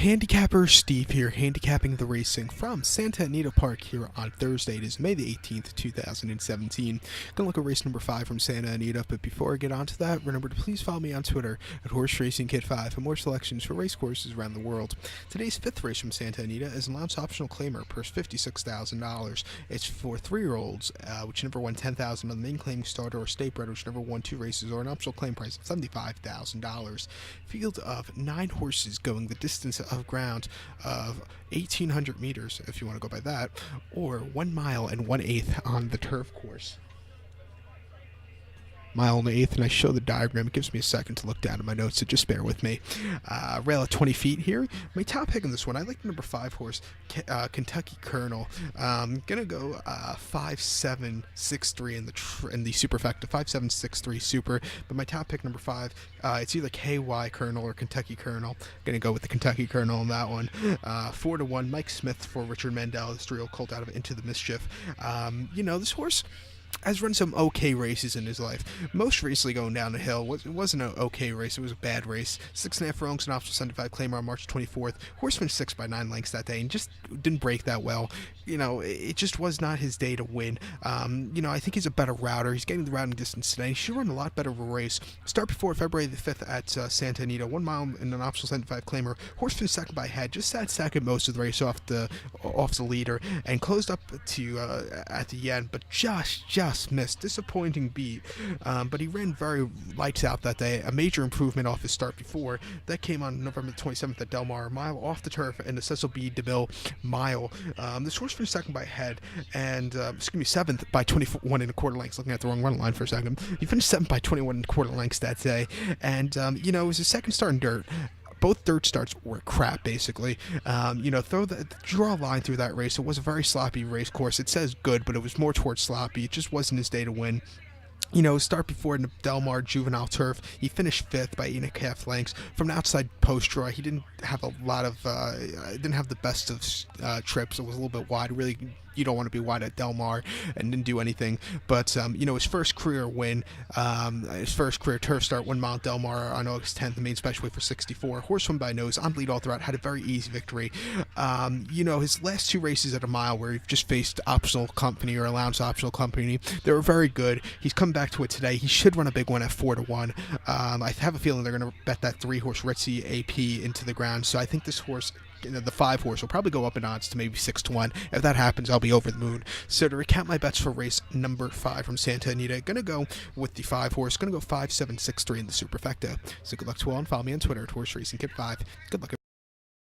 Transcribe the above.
Handicapper Steve here, handicapping the racing from Santa Anita Park here on Thursday. It is May the 18th, 2017. Gonna look at race number 5 from Santa Anita, but before I get on to that, remember to please follow me on Twitter at Horse Racing Kid 5 for more selections for race courses around the world. Today's 5th race from Santa Anita is an allowance optional claimer, purse $56,000. It's for 3-year-olds, which never won $10,000 on the main claim starter, or state bred, which never won 2 races, or an optional claim price of $75,000. Field of 9 horses going the distance of ground of 1,800 meters, if you want to go by that, or 1 mile and 1/8 on the turf course. Mile and 1/8, and I show the diagram. It gives me a second to look down at my notes, so just bear with me. Rail at 20 feet here. My top pick on this one, I like the number 5 horse, Kentucky Colonel. Gonna go 5-7-6-3 in the superfecta, 5-7-6-3 super. But my top pick, number 5, it's either KY Colonel or Kentucky Colonel. Gonna go with the Kentucky Colonel on that one. 4-1, Mike Smith for Richard Mandel, the 3-year-old colt out of Into the Mischief. This horse has run some okay races in his life. Most recently going down the hill. It wasn't an okay race. It was a bad race. 6.5 furlongs and optional 75 claimer on March 24th. Horse finished 6 by 9 lengths that day and just didn't break that well. It just was not his day to win. I think he's a better router. He's getting the routing distance today. He should run a lot better of a race. Start before February the 5th at Santa Anita. 1 mile and an optional 75 claimer. Horse finished second by head. Just sat second most of the race off the leader and closed up to at the end, but just missed. Disappointing beat, but he ran very lights out that day. A major improvement off his start before. That came on November 27th at Del Mar, a mile off the turf in the Cecil B. DeMille mile. This horse finished second by head, and 7th by 21 and a quarter lengths. Looking at the wrong run line for a second. He finished 7th by 21 and a quarter lengths that day, and it was his second start in dirt. Both third starts were crap, basically. Draw a line through that race. It was a very sloppy race course. It says good, but it was more towards sloppy. It just wasn't his day to win. Start before in the Del Mar juvenile turf, he finished 5th by 8.5 lengths. From the outside post draw, he didn't have a lot of, didn't have the best of trips. It was a little bit wide. Really, you don't want to be wide at Del Mar, and didn't do anything. But his first career win, his first career turf start, 1 mile Del Mar on August 10th, the main special weight for 64. Horse won by nose, on lead all throughout, had a very easy victory. His last 2 races at a mile, where he just faced optional company or allowance optional company, they were very good. He's come back to it today. He should run a big one at 4-1. I have a feeling they're going to bet that 3-horse Ritzy AP into the ground. So I think this horse, the 5 horse, will probably go up in odds to maybe 6-1. If that happens, I'll be over the moon. So to recap my bets for race number 5 from Santa Anita, gonna go with the 5 horse. Gonna go 5-7-6-3 in the superfecta. So good luck to all, and follow me on Twitter at Horse Racing Kid 5. Good luck.